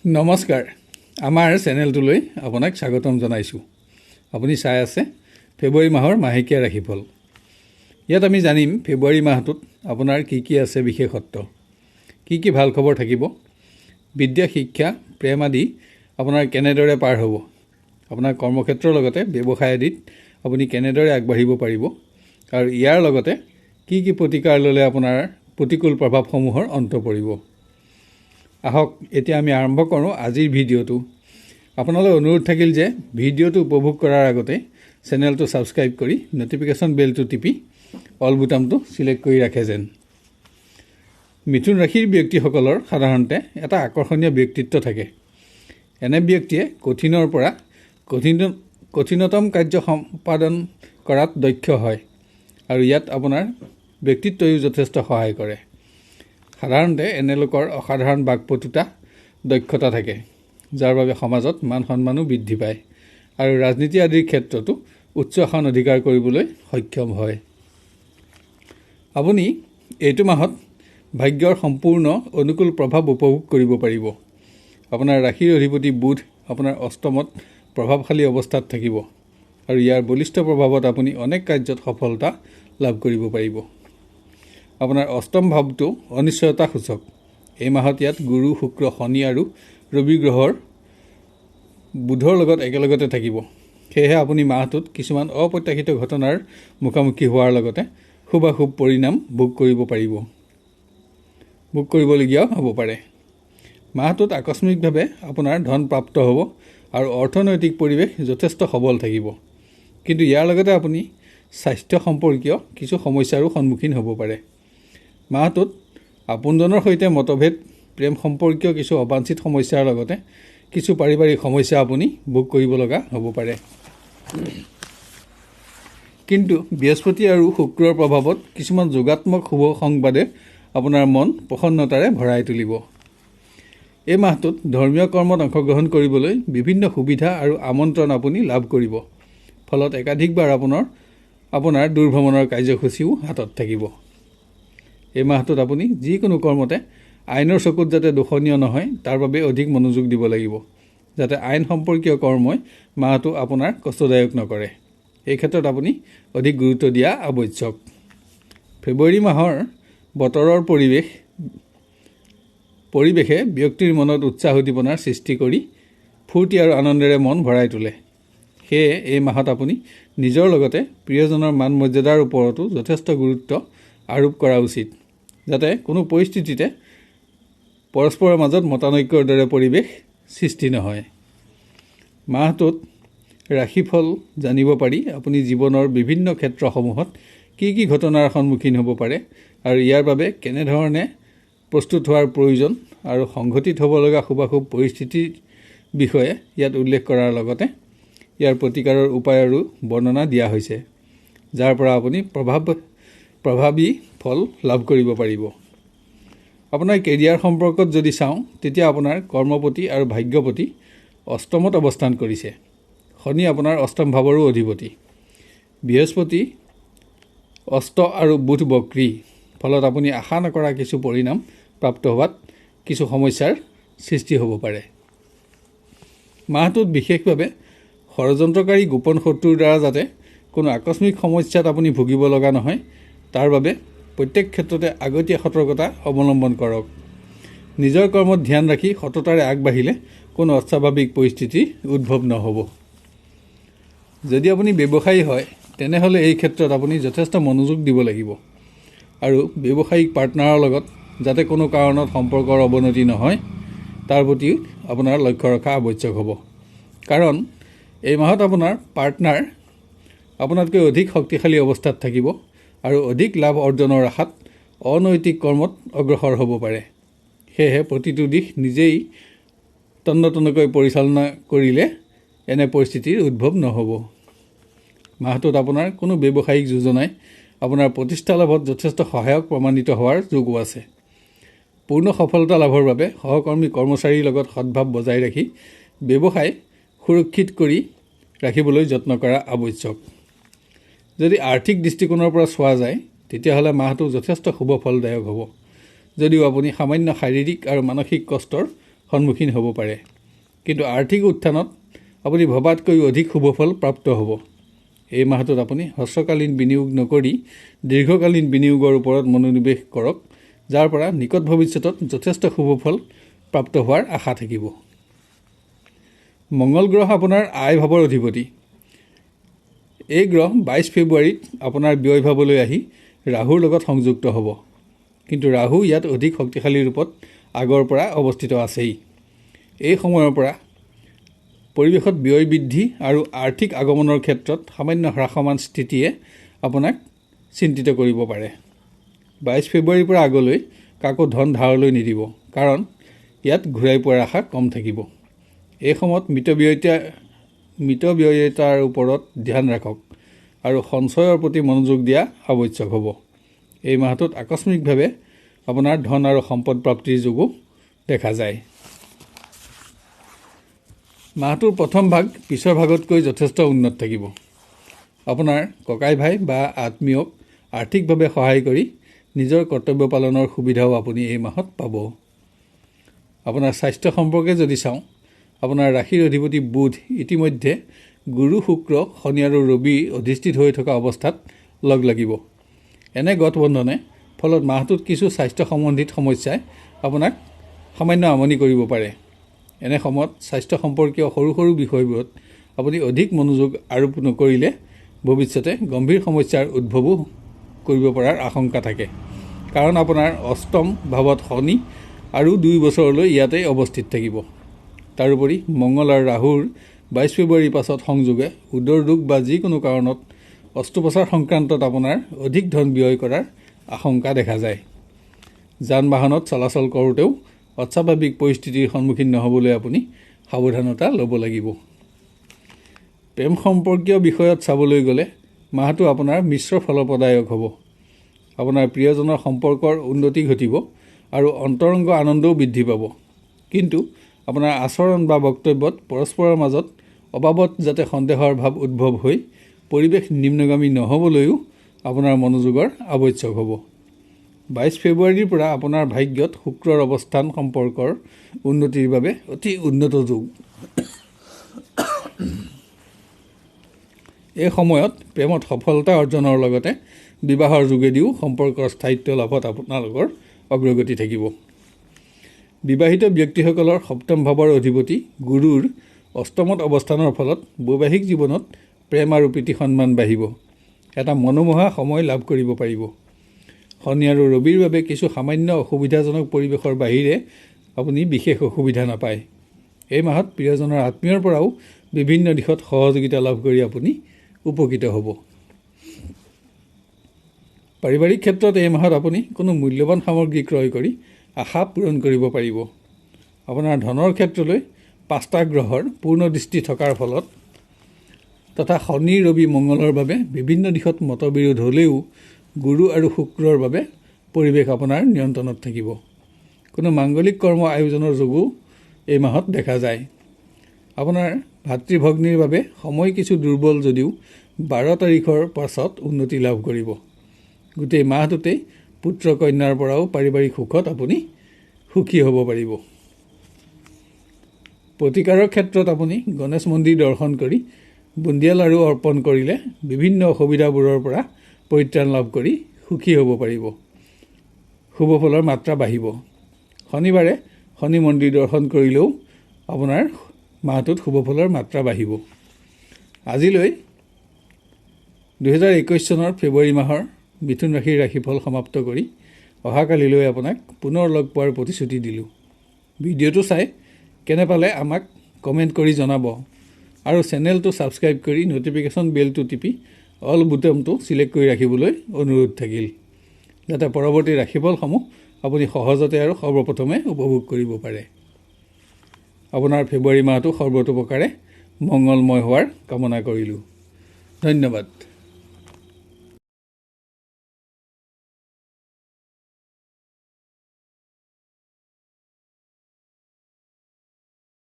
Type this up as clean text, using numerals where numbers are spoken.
নমস্কাৰ আমাৰ চেনেলটোলৈ আপোনাক স্বাগতম জনাইছোঁ। আপুনি চাই আছে ফেব্ৰুৱাৰী মাহৰ মাহেকীয়া ৰাশিফল। ইয়াত আমি জানিম ফেব্ৰুৱাৰী মাহটোত আপোনাৰ কি আছে বিশেষত্ব, কি ভাল খবৰ থাকিব, বিদ্যা শিক্ষা প্ৰেম আদি আপোনাৰ কেনেদৰে পাৰ হ'ব, আপোনাৰ কৰ্মক্ষেত্ৰৰ লগতে ব্যৱসায় আদিত আপুনি কেনেদৰে আগবাঢ়িব পাৰিব আৰু ইয়াৰ লগতে কি প্ৰতিকাৰ ল'লে আপোনাৰ প্ৰতিকূল প্ৰভাৱসমূহৰ অন্ত পৰিব। আহক এতিয়া আমি আৰম্ভ কৰোঁ আজিৰ ভিডিঅ'টো। আপোনালৈ অনুৰোধ থাকিল যে ভিডিঅ'টো উপভোগ কৰাৰ আগতে চেনেলটো ছাবস্ক্ৰাইব কৰি ন'টিফিকেশ্যন বেলটো টিপি অল বুটামটো ছিলেক্ট কৰি ৰাখে যেন। মিথুন ৰাশিৰ ব্যক্তিসকলৰ সাধাৰণতে এটা আকৰ্ষণীয় ব্যক্তিত্ব থাকে। এনে ব্যক্তিয়ে কঠিনৰ পৰা কঠিনতম কাৰ্য সম্পাদন কৰাত দক্ষ হয় আৰু ইয়াত আপোনাৰ ব্যক্তিত্বয়ো যথেষ্ট সহায় কৰে। সাধাৰণতে এনে লোকৰ অসাধাৰণ বাকপটুতা দক্ষতা থাকে, যাৰ বাবে সমাজত মান সন্মানো বৃদ্ধি পায় আৰু ৰাজনীতি আদিৰ ক্ষেত্ৰতো উচ্চ আসন অধিকাৰ কৰিবলৈ সক্ষম হয়। আপুনি এইটো মাহত ভাগ্যৰ সম্পূৰ্ণ অনুকূল প্ৰভাৱ উপভোগ কৰিব পাৰিব। আপোনাৰ ৰাশিৰ অধিপতি বুধ আপোনাৰ অষ্টমত প্ৰভাৱশালী অৱস্থাত থাকিব আৰু ইয়াৰ বলিষ্ঠ প্ৰভাৱত আপুনি অনেক কাৰ্যত সফলতা লাভ কৰিব পাৰিব। আপোনাৰ অষ্টম ভাৱটো অনিশ্চয়তা সূচক। এই মাহত ইয়াত গুৰু, শুক্ৰ, শনি আৰু ৰবি গ্ৰহৰ বুধৰ লগত একেলগতে থাকিব। সেয়েহে আপুনি মাহটোত কিছুমান অপ্ৰত্যাশিত ঘটনাৰ মুখামুখি হোৱাৰ লগতে শুভাশুভ পৰিণাম ভোগ কৰিবলগীয়াও হ'ব পাৰে। মাহটোত আকস্মিকভাৱে আপোনাৰ ধন প্ৰাপ্ত হ'ব আৰু অৰ্থনৈতিক পৰিৱেশ যথেষ্ট সবল থাকিব। কিন্তু ইয়াৰ লগতে আপুনি স্বাস্থ্য সম্পৰ্কীয় কিছু সমস্যাৰো সন্মুখীন হ'ব পাৰে। মাহটোত আপোনজনৰ সৈতে মতভেদ, প্ৰেম সম্পৰ্কীয় কিছু অবাঞ্ছিত সমস্যাৰ লগতে কিছু পাৰিবাৰিক সমস্যা আপুনি ভোগ কৰিব লগা হ'ব পাৰে। কিন্তু বৃহস্পতি আৰু শুক্ৰৰ প্ৰভাৱত কিছুমান যোগাত্মক শুভ সংবাদে আপোনাৰ মন প্ৰসন্নতাৰে ভৰাই তুলিব। এই মাহটোত ধৰ্মীয় কৰ্মত অংশগ্ৰহণ কৰিবলৈ বিভিন্ন সুবিধা আৰু আমন্ত্ৰণ আপুনি লাভ কৰিব। ফলত একাধিকবাৰ আপোনাৰ দূৰভ্ৰমণৰ কাৰ্যসূচীও হাতত থাকিব। এই মাহটোত আপুনি যিকোনো কৰ্মতে আইনৰ চকুত যাতে দোষণীয় নহয় তাৰ বাবে অধিক মনোযোগ দিব লাগিব, যাতে আইন সম্পৰ্কীয় কৰ্মই মাহটো আপোনাৰ কষ্টদায়ক নকৰে। এই ক্ষেত্ৰত আপুনি অধিক গুৰুত্ব দিয়া আৱশ্যক। ফেব্ৰুৱাৰী মাহৰ বতৰৰ পৰিৱেশে ব্যক্তিৰ মনত উৎসাহ উদ্দীপনাৰ সৃষ্টি কৰি ফূৰ্তি আৰু আনন্দেৰে মন ভৰাই তোলে। সেয়ে এই মাহত আপুনি নিজৰ লগতে প্ৰিয়জনৰ মান মৰ্যাদাৰ ওপৰতো যথেষ্ট গুৰুত্ব আৰোপ কৰা উচিত, যাতে কোনো পৰিস্থিতিতে পৰস্পৰৰ মাজত মতানৈক্যৰ দৰে পৰিৱেশ সৃষ্টি নহয়। মাহটোত ৰাশিফল জানিব পাৰি আপুনি জীৱনৰ বিভিন্ন ক্ষেত্ৰসমূহত কি ঘটনাৰ সন্মুখীন হ'ব পাৰে আৰু ইয়াৰ বাবে কেনেধৰণে প্ৰস্তুত হোৱাৰ প্ৰয়োজন আৰু সংঘটিত হ'ব লগা শুভাশুভ পৰিস্থিতিৰ বিষয়ে ইয়াত উল্লেখ কৰাৰ লগতে ইয়াৰ প্ৰতিকাৰৰ উপায়ৰো বৰ্ণনা দিয়া হৈছে, যাৰ পৰা আপুনি প্ৰভাৱী ফল লাভ কৰিব পাৰিব। আপোনাৰ কেৰিয়াৰ সম্পৰ্কত যদি চাওঁ, তেতিয়া আপোনাৰ কৰ্মপতি আৰু ভাগ্যপতি অষ্টমত অৱস্থান কৰিছে। শনি আপোনাৰ অষ্টম ভাৱৰো অধিপতি। বৃহস্পতি অষ্ট আৰু বুধ বক্ৰী। ফলত আপুনি আশা নকৰা কিছু পৰিণাম প্ৰাপ্ত হোৱাত কিছু সমস্যাৰ সৃষ্টি হ'ব পাৰে। মাহটোত বিশেষভাৱে ষড়যন্ত্ৰকাৰী গোপন শত্ৰুৰ দ্বাৰা যাতে কোনো আকস্মিক সমস্যাত আপুনি ভুগিব লগা নহয়, তাৰ বাবে প্ৰত্যেক ক্ষেত্ৰতে আগতীয়া সতৰ্কতা অৱলম্বন কৰক। নিজৰ কৰ্মত ধ্যান ৰাখি সততাৰে আগবাঢ়িলে কোনো অস্বাভাৱিক পৰিস্থিতিৰ উদ্ভৱ নহ'ব। যদি আপুনি ব্যৱসায়ী হয়, তেনেহ'লে এই ক্ষেত্ৰত আপুনি যথেষ্ট মনোযোগ দিব লাগিব আৰু ব্যৱসায়িক পাৰ্টনাৰৰ লগত যাতে কোনো কাৰণত সম্পৰ্কৰ অৱনতি নহয় তাৰ প্ৰতি আপোনাৰ লক্ষ্য ৰখা আৱশ্যক হ'ব। কাৰণ এই মাহত আপোনাৰ পাৰ্টনাৰ আপোনাতকৈ অধিক শক্তিশালী অৱস্থাত থাকিব আৰু অধিক লাভ অৰ্জনৰ আশাত অনৈতিক কৰ্মত অগ্ৰসৰ হ'ব পাৰে। সেয়েহে প্ৰতিটো দিশ নিজেই তন্নতন্নকৈ পৰিচালনা কৰিলে এনে পৰিস্থিতিৰ উদ্ভৱ নহ'ব। মাহটোত আপোনাৰ কোনো ব্যৱসায়িক যোজনাই আপোনাৰ প্ৰতিষ্ঠা লাভত যথেষ্ট সহায়ক প্ৰমাণিত হোৱাৰ যোগো আছে। পূৰ্ণ সফলতা লাভৰ বাবে সহকৰ্মী কৰ্মচাৰীৰ লগত সদ্ভাৱ বজাই ৰাখি ব্যৱসায় সুৰক্ষিত কৰি ৰাখিবলৈ যত্ন কৰা আৱশ্যক। যদি আৰ্থিক দৃষ্টিকোণৰ পৰা চোৱা যায়, তেতিয়াহ'লে মাহটো যথেষ্ট শুভ ফলদায়ক হ'ব। যদিও আপুনি সামান্য শাৰীৰিক আৰু মানসিক কষ্টৰ সন্মুখীন হ'ব পাৰে, কিন্তু আৰ্থিক উত্থানত আপুনি ভবাতকৈ অধিক শুভফল প্ৰাপ্ত হ'ব। এই মাহটোত আপুনি হ্ৰস্বকালীন বিনিয়োগ নকৰি দীৰ্ঘকালীন বিনিয়োগৰ ওপৰত মনোনিৱেশ কৰক, যাৰ পৰা নিকট ভৱিষ্যতত যথেষ্ট শুভফল প্ৰাপ্ত হোৱাৰ আশা থাকিব। মংগল গ্ৰহ আপোনাৰ আয় ভাৱৰ অধিপতি। এই গ্ৰহ 22 ফেব্ৰুৱাৰীত আপোনাৰ ব্যয় ভাৱলৈ আহি ৰাহুৰ লগত সংযুক্ত হ'ব, কিন্তু ৰাহু ইয়াত অধিক শক্তিশালী ৰূপত আগৰ পৰা অৱস্থিত আছেই। এই সময়ৰ পৰা পৰিৱেশত ব্যয় বৃদ্ধি আৰু আৰ্থিক আগমনৰ ক্ষেত্ৰত সামান্য হ্ৰাসমান স্থিতিয়ে আপোনাক চিন্তিত কৰিব পাৰে। 22 ফেব্ৰুৱাৰীৰ পৰা আগলৈ কাকো ধন ধাৰলৈ নিদিব, কাৰণ ইয়াত ঘূৰাই পোৱাৰ আশা কম থাকিব। এই সময়ত মিতব্যয়িতাৰ ওপৰত ধ্যান ৰাখক আৰু সঞ্চয়ৰ প্ৰতি মনোযোগ দিয়া আৱশ্যক হ'ব। এই মাহটোত আকস্মিকভাৱে আপোনাৰ ধন আৰু সম্পদ প্ৰাপ্তিৰ যোগো দেখা যায়। মাহটোৰ প্ৰথম ভাগ পিছৰ ভাগতকৈ যথেষ্ট উন্নত থাকিব। আপোনাৰ ককাই ভাই বা আত্মীয়ক আৰ্থিকভাৱে সহায় কৰি নিজৰ কৰ্তব্য পালনৰ সুবিধাও আপুনি এই মাহত পাব। আপোনাৰ স্বাস্থ্য সম্পৰ্কে যদি চাওঁ, আপোনাৰ ৰাশিৰ অধিপতি বুধ ইতিমধ্যে গুৰু, শুক্ৰ, শনি আৰু ৰবি অধিষ্ঠিত হৈ থকা অৱস্থাত লগ লাগিব। এনে গঠবন্ধনে ফলত মাহটোত কিছু স্বাস্থ্য সম্বন্ধিত সমস্যাই আপোনাক সামান্য আমনি কৰিব পাৰে। এনে সময়ত স্বাস্থ্য সম্পৰ্কীয় সৰু সৰু বিষয়বোৰত আপুনি অধিক মনোযোগ আৰোপ নকৰিলে ভৱিষ্যতে গম্ভীৰ সমস্যাৰ উদ্ভৱো কৰিব পৰাৰ আশংকা থাকে, কাৰণ আপোনাৰ অষ্টম ভাৱত শনি আৰু 2 বছৰলৈ ইয়াতেই অৱস্থিত থাকিব। তাৰোপৰি মংগল আৰু ৰাহুৰ 22 ফেব্ৰুৱাৰীৰ পাছত সংযোগে উদৰ ৰোগ বা যিকোনো কাৰণত অস্ত্ৰোপচাৰ সংক্ৰান্তত আপোনাৰ অধিক ধন ব্যয় কৰাৰ আশংকা দেখা যায়। যান বাহনত চলাচল কৰোঁতেও অস্বাভাৱিক পৰিস্থিতিৰ সন্মুখীন নহ'বলৈ আপুনি সাৱধানতা ল'ব লাগিব। প্ৰেম সম্পৰ্কীয় বিষয়ত চাবলৈ গ'লে মাহটো আপোনাৰ মিশ্ৰ ফলপ্ৰদায়ক হ'ব। আপোনাৰ প্ৰিয়জনৰ সম্পৰ্কৰ উন্নতি ঘটিব আৰু অন্তৰংগ আনন্দও বৃদ্ধি পাব, কিন্তু আপোনাৰ আচৰণ বা বক্তব্যত পৰস্পৰৰ মাজত অবাবত যাতে সন্দেহৰ ভাৱ উদ্ভৱ হৈ পৰিৱেশ নিম্নগামী নহ'বলৈও আপোনাৰ মনোযোগৰ আৱশ্যক হ'ব। 22 ফেব্ৰুৱাৰীৰ পৰা আপোনাৰ ভাগ্যত শুক্ৰৰ অৱস্থান সম্পৰ্কৰ উন্নতিৰ বাবে অতি উন্নত যোগ। এই সময়ত প্ৰেমত সফলতা অৰ্জনৰ লগতে বিবাহৰ যোগেদিও সম্পৰ্কৰ স্থায়িত্ব লাভত আপোনালোকৰ অগ্ৰগতি থাকিব। বিবাহিত ব্যক্তিসকলৰ সপ্তম ভাৱৰ অধিপতি গুৰুৰ অষ্টমত অৱস্থানৰ ফলত বৈবাহিক জীৱনত প্ৰেম আৰু প্ৰীতি সন্মান বাঢ়িব। এটা মনোমোহা সময় লাভ কৰিব পাৰিব। শনি আৰু ৰবিৰ বাবে কিছু সামান্য অসুবিধাজনক পৰিৱেশৰ বাহিৰে আপুনি বিশেষ অসুবিধা নাপায়। এই মাহত প্ৰিয়জনৰ আত্মীয়ৰ পৰাও বিভিন্ন দিশত সহযোগিতা লাভ কৰি আপুনি উপকৃত হ'ব। পাৰিবাৰিক ক্ষেত্ৰত এই মাহত আপুনি কোনো মূল্যৱান সামগ্ৰী ক্ৰয় কৰি আশা পূৰণ কৰিব পাৰিব। আপোনাৰ ধনৰ ক্ষেত্ৰলৈ 5টা গ্ৰহৰ পূৰ্ণ দৃষ্টি থকাৰ ফলত তথা শনি, ৰবি, মংগলৰ বাবে বিভিন্ন দিশত মতবিৰোধ হ'লেও গুৰু আৰু শুক্ৰৰ বাবে পৰিৱেশ আপোনাৰ নিয়ন্ত্ৰণত থাকিব। কোনো মাংগলিক কৰ্ম আয়োজনৰ যোগো এই মাহত দেখা যায়। আপোনাৰ ভাতৃ-ভগ্নীৰ বাবে সময় কিছু দুৰ্বল যদিও 12 তাৰিখৰ পাছত উন্নতি লাভ কৰিব। গোটেই মাহটোতেই পুত্ৰ কন্যাৰ পৰাও পাৰিবাৰিক সুখত আপুনি সুখী হ'ব পাৰিব। প্ৰতিকাৰৰ ক্ষেত্ৰত আপুনি গণেশ মন্দিৰ দৰ্শন কৰি বুন্দিয়া লাড়ু অৰ্পণ কৰিলে বিভিন্ন অসুবিধাবোৰৰ পৰা পৰিত্ৰাণ লাভ কৰি সুখী হ'ব পাৰিব। শুভফলৰ মাত্ৰা বাঢ়িব। শনিবাৰে শনি মন্দিৰ দৰ্শন কৰিলেও আপোনাৰ মাহটোত শুভফলৰ মাত্ৰা বাঢ়িব। আজিলৈ 2021 চনৰ ফেব্ৰুৱাৰী মাহৰ মিথুন ৰাশিৰ ৰাশিফল সমাপ্ত কৰি অহাকালিলৈ আপোনাক পুনৰ লগ পোৱাৰ প্ৰতিশ্ৰুতি দিলোঁ। ভিডিঅ'টো চাই কেনে পালে আমাক কমেণ্ট কৰি জনাব আৰু চেনেলটো ছাবস্ক্ৰাইব কৰি ন'টিফিকেশ্যন বেলটো টিপি অল বুটামটো ছিলেক্ট কৰি ৰাখিবলৈ অনুৰোধ থাকিল, যাতে পৰৱৰ্তী ৰাশিফলসমূহ আপুনি সহজতে আৰু সৰ্বপ্ৰথমে উপভোগ কৰিব পাৰে। আপোনাৰ ফেব্ৰুৱাৰী মাহটো সৰ্বতোপ্ৰকাৰে মংগলময় হোৱাৰ কামনা কৰিলোঁ। ধন্যবাদ।